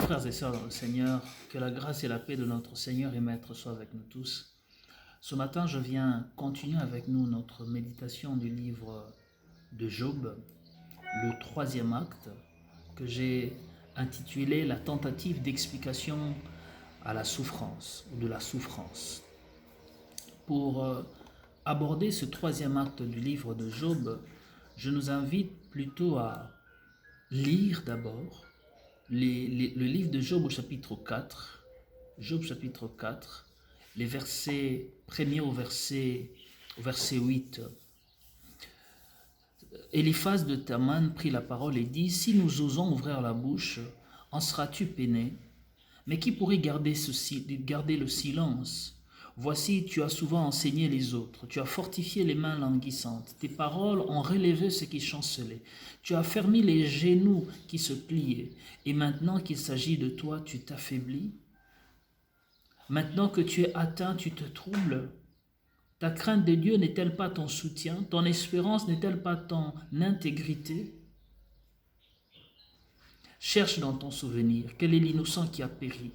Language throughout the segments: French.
frères et sœurs dans le Seigneur, que la grâce et la paix de notre Seigneur et Maître soient avec nous tous. Ce matin, je viens continuer avec nous notre méditation du livre de Job, le 3e acte, que j'ai intitulé « La tentative d'explication à la souffrance » ou de la souffrance. Pour aborder ce 3e acte du livre de Job, je nous invite plutôt à lire d'abord le livre de Job au chapitre 4, Job chapitre 4, les versets premiers au verset 8. Eliphaz de Théman prit la parole et dit : si nous osons ouvrir la bouche, en seras-tu peiné ? Mais qui pourrait garder le silence ? Voici, tu as souvent enseigné les autres, tu as fortifié les mains languissantes, tes paroles ont relevé ce qui chancelait, tu as fermé les genoux qui se pliaient, et maintenant qu'il s'agit de toi, tu t'affaiblis. Maintenant que tu es atteint, tu te troubles. Ta crainte de Dieu n'est-elle pas ton soutien? Ton espérance n'est-elle pas ton intégrité? Cherche dans ton souvenir, quel est l'innocent qui a péri?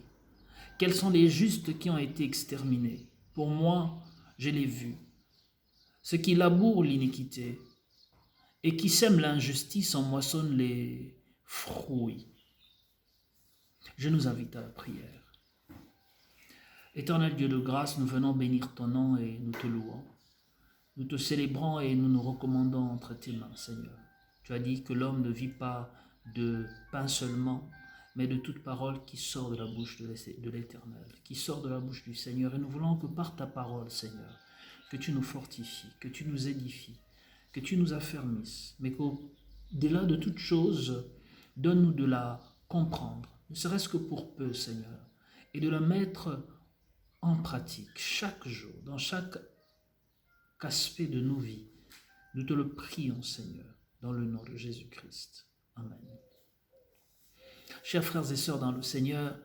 Quels sont les justes qui ont été exterminés? Pour moi, je l'ai vu. Ceux qui labourent l'iniquité et qui sèment l'injustice en moissonnent les fruits. Je nous invite à la prière. Éternel Dieu de grâce, nous venons bénir ton nom et nous te louons. Nous te célébrons et nous nous recommandons entre tes mains, Seigneur. Tu as dit que l'homme ne vit pas de pain seulement, mais de toute parole qui sort de la bouche de l'Éternel, qui sort de la bouche du Seigneur. Et nous voulons que par ta parole, Seigneur, que tu nous fortifies, que tu nous édifies, que tu nous affermisses, mais qu'au-delà de toute chose, donne-nous de la comprendre, ne serait-ce que pour peu, Seigneur, et de la mettre en pratique chaque jour, dans chaque aspect de nos vies. Nous te le prions, Seigneur, dans le nom de Jésus-Christ. Amen. Chers frères et sœurs dans le Seigneur,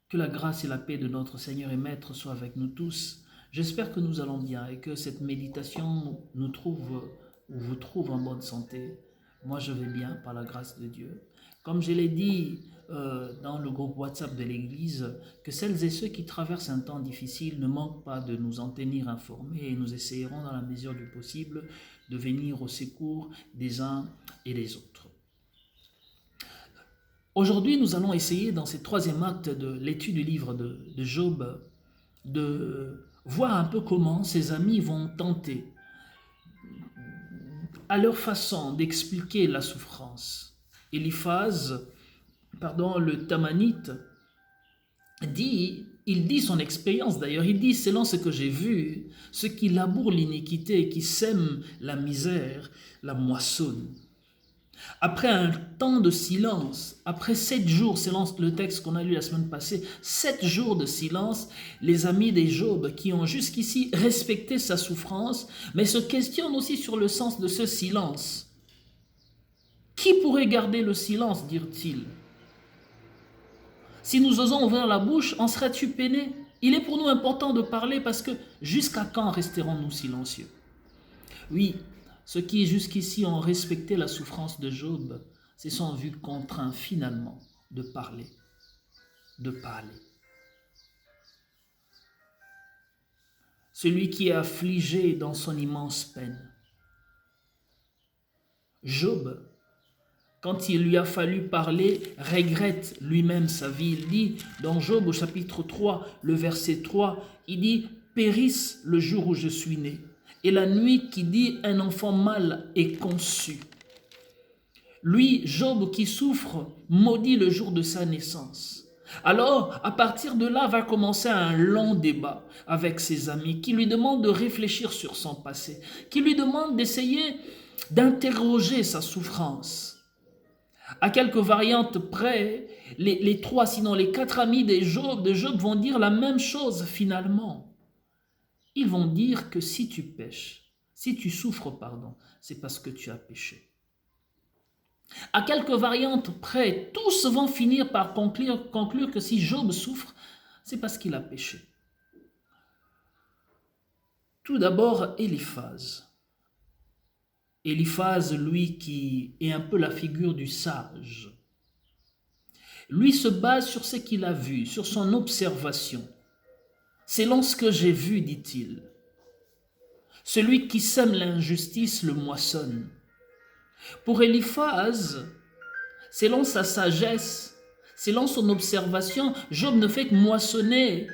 que la grâce et la paix de notre Seigneur et Maître soient avec nous tous. J'espère que nous allons bien et que cette méditation nous trouve ou vous trouve en bonne santé. Moi, je vais bien par la grâce de Dieu. Comme je l'ai dit dans le groupe WhatsApp de l'Église, que celles et ceux qui traversent un temps difficile ne manquent pas de nous en tenir informés et nous essayerons dans la mesure du possible de venir au secours des uns et des autres. Aujourd'hui, nous allons essayer, dans ce 3e acte de l'étude du livre de Job, de voir un peu comment ses amis vont tenter, à leur façon, d'expliquer la souffrance. Eliphaz, le Thémanite, il dit son expérience d'ailleurs, il dit « selon ce que j'ai vu, ceux qui labourent l'iniquité et qui sèment la misère, la moissonnent. » Après un temps de silence, après 7 jours, selon le texte qu'on a lu la semaine passée, 7 jours de silence, les amis de Job qui ont jusqu'ici respecté sa souffrance, mais se questionnent aussi sur le sens de ce silence. Qui pourrait garder le silence, dirent-ils? Si nous osons ouvrir la bouche, en serais-tu peiné? Il est pour nous important de parler parce que jusqu'à quand resterons-nous silencieux? Oui, ceux qui jusqu'ici ont respecté la souffrance de Job se sont vus contraints finalement de parler. Celui qui est affligé dans son immense peine. Job, quand il lui a fallu parler, regrette lui-même sa vie. Il dit dans Job au chapitre 3, le verset 3, il dit « Périsse le jour où je suis né ». Et la nuit qui dit un enfant mâle est conçu. Lui, Job, qui souffre, maudit le jour de sa naissance. Alors, à partir de là, va commencer un long débat avec ses amis qui lui demandent de réfléchir sur son passé, qui lui demandent d'essayer d'interroger sa souffrance. À quelques variantes près, les 3, sinon les 4 amis de Job vont dire la même chose finalement. Ils vont dire que si tu pèches, si tu souffres, c'est parce que tu as péché. À quelques variantes près, tous vont finir par conclure que si Job souffre, c'est parce qu'il a péché. Tout d'abord, Eliphaz. Eliphaz, lui, qui est un peu la figure du sage. Lui se base sur ce qu'il a vu, sur son observation. Selon ce que j'ai vu, dit-il, celui qui sème l'injustice le moissonne. Pour Eliphaz, selon sa sagesse, selon son observation, Job ne fait que moissonner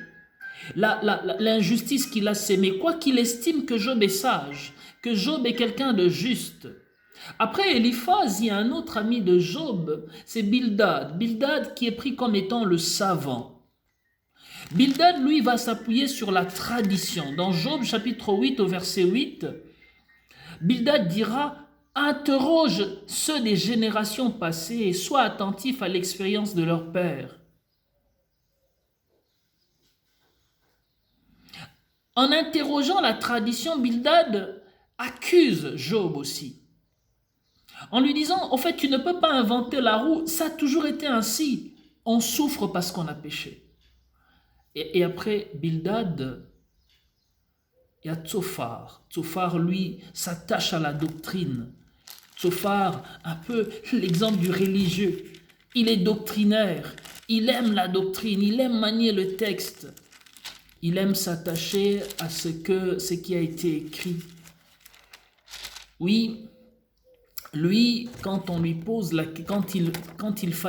l'injustice qu'il a sémée, quoi qu'il estime que Job est sage, que Job est quelqu'un de juste. Après Eliphaz, il y a un autre ami de Job, c'est Bildad. Bildad qui est pris comme étant le savant. Bildad, lui, va s'appuyer sur la tradition. Dans Job chapitre 8 au verset 8, Bildad dira « Interroge ceux des générations passées et sois attentif à l'expérience de leur père. » En interrogeant la tradition, Bildad accuse Job aussi. En lui disant, en fait, tu ne peux pas inventer la roue, ça a toujours été ainsi. On souffre parce qu'on a péché. Et après Bildad, il y a Tsophar. Tsophar, lui, s'attache à la doctrine. Tsophar, un peu l'exemple du religieux. Il est doctrinaire, il aime la doctrine, il aime manier le texte. Il aime s'attacher à ce qui a été écrit. Oui, lui, quand on lui pose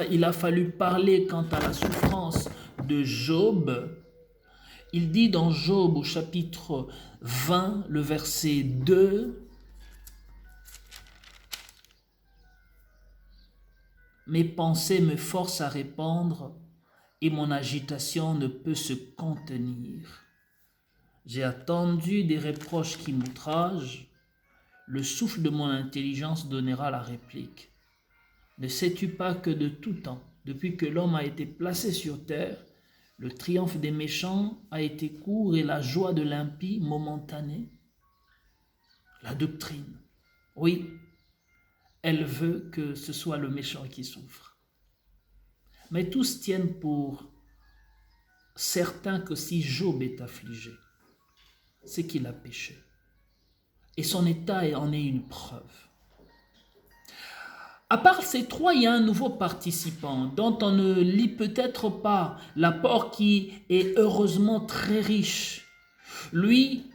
il a fallu parler quant à la souffrance de Job, il dit dans Job au chapitre 20, le verset 2, « Mes pensées me forcent à répandre et mon agitation ne peut se contenir. J'ai attendu des reproches qui m'outragent. Le souffle de mon intelligence donnera la réplique. Ne sais-tu pas que de tout temps, depuis que l'homme a été placé sur terre, le triomphe des méchants a été court et la joie de l'impie momentanée? » La doctrine, oui, elle veut que ce soit le méchant qui souffre. Mais tous tiennent pour certain que si Job est affligé, c'est qu'il a péché. Et son état en est une preuve. À part ces trois, il y a un nouveau participant dont on ne lit peut-être pas l'apport qui est heureusement très riche. Lui,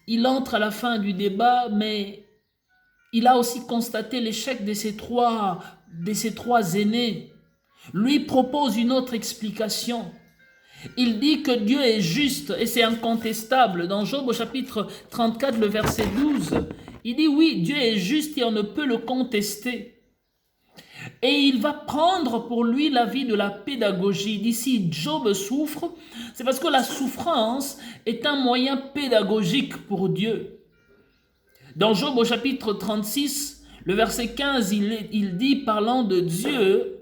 il entre à la fin du débat, mais il a aussi constaté l'échec de ces trois aînés. Lui propose une autre explication. Il dit que Dieu est juste et c'est incontestable. Dans Job au chapitre 34, le verset 12, il dit oui, Dieu est juste et on ne peut le contester. Et il va prendre pour lui la vie de la pédagogie. Il dit si Job souffre, c'est parce que la souffrance est un moyen pédagogique pour Dieu. Dans Job au chapitre 36, le verset 15, il dit, parlant de Dieu,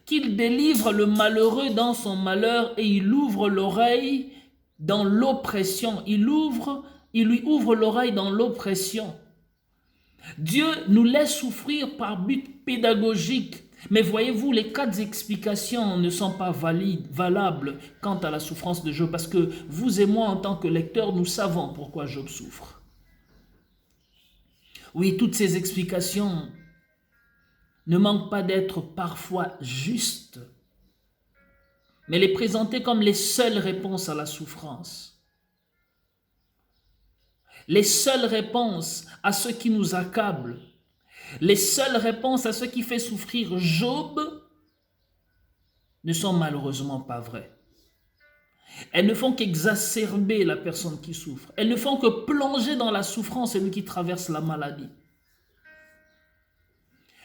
qu'il délivre le malheureux dans son malheur et il ouvre l'oreille dans l'oppression. Il lui ouvre l'oreille dans l'oppression. Dieu nous laisse souffrir par but pédagogique. Mais voyez-vous, les quatre explications ne sont pas valables quant à la souffrance de Job, parce que vous et moi, en tant que lecteurs, nous savons pourquoi Job souffre. Oui, toutes ces explications ne manquent pas d'être parfois justes, mais les présenter comme les seules réponses à la souffrance. Les seules réponses à ce qui nous accable, les seules réponses à ce qui fait souffrir Job ne sont malheureusement pas vraies. Elles ne font qu'exacerber la personne qui souffre. Elles ne font que plonger dans la souffrance celui qui traverse la maladie.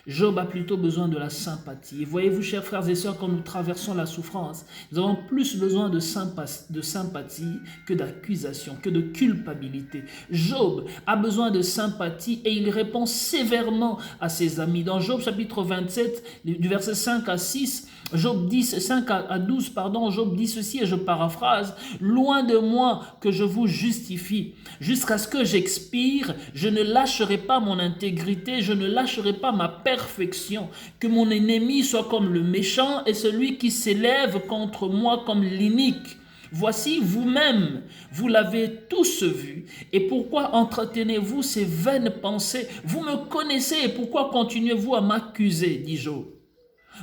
Job a plutôt besoin de la sympathie. Et voyez-vous, chers frères et sœurs, quand nous traversons la souffrance, nous avons plus besoin de sympathie que d'accusation, que de culpabilité. Job a besoin de sympathie et il répond sévèrement à ses amis. Dans Job chapitre 27, du verset 5 à 6, Job dit, 5 à 12, Job dit ceci et je paraphrase: « Loin de moi que je vous justifie. Jusqu'à ce que j'expire, je ne lâcherai pas mon intégrité, je ne lâcherai pas ma perfection. Que mon ennemi soit comme le méchant et celui qui s'élève contre moi comme l'inique. Voici vous-même, vous l'avez tous vu. Et pourquoi entretenez-vous ces vaines pensées? Vous me connaissez et pourquoi continuez-vous à m'accuser, dit Job.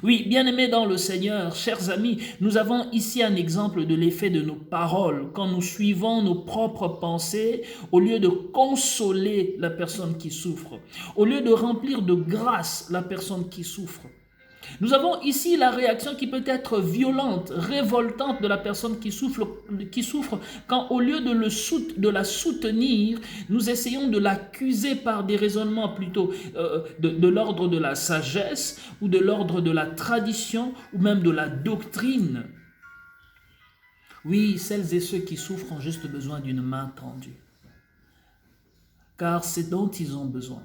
Oui, bien-aimés dans le Seigneur, chers amis, nous avons ici un exemple de l'effet de nos paroles quand nous suivons nos propres pensées au lieu de consoler la personne qui souffre, au lieu de remplir de grâce la personne qui souffre. Nous avons ici la réaction qui peut être violente, révoltante de la personne qui souffre quand au lieu de la soutenir, nous essayons de l'accuser par des raisonnements plutôt de l'ordre de la sagesse ou de l'ordre de la tradition ou même de la doctrine. Oui, celles et ceux qui souffrent ont juste besoin d'une main tendue. Car c'est dont ils ont besoin.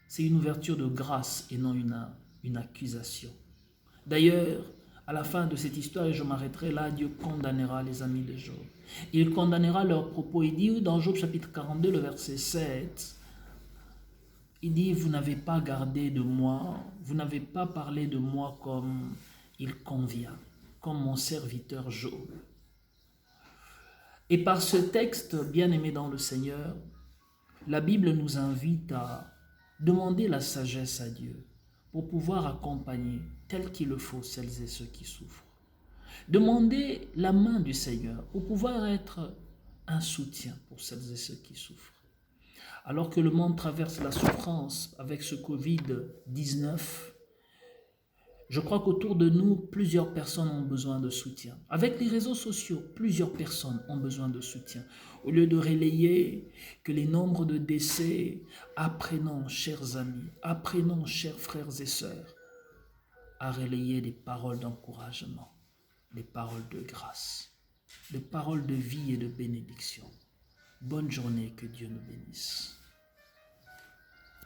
C'est une ouverture de grâce et non une accusation. D'ailleurs, à la fin de cette histoire, et je m'arrêterai là, Dieu condamnera les amis de Job. Il condamnera leurs propos. Il dit dans Job chapitre 42, le verset 7, il dit, vous n'avez pas gardé de moi, vous n'avez pas parlé de moi comme il convient, comme mon serviteur Job. Et par ce texte, bien-aimé dans le Seigneur, la Bible nous invite à demander la sagesse à Dieu pour pouvoir accompagner tel qu'il le faut celles et ceux qui souffrent. Demandez la main du Seigneur pour pouvoir être un soutien pour celles et ceux qui souffrent. Alors que le monde traverse la souffrance avec ce Covid-19, je crois qu'autour de nous, plusieurs personnes ont besoin de soutien. Avec les réseaux sociaux, plusieurs personnes ont besoin de soutien. Au lieu de relayer que les nombres de décès, apprenons, chers amis, apprenons, chers frères et sœurs, à relayer des paroles d'encouragement, des paroles de grâce, des paroles de vie et de bénédiction. Bonne journée, que Dieu nous bénisse.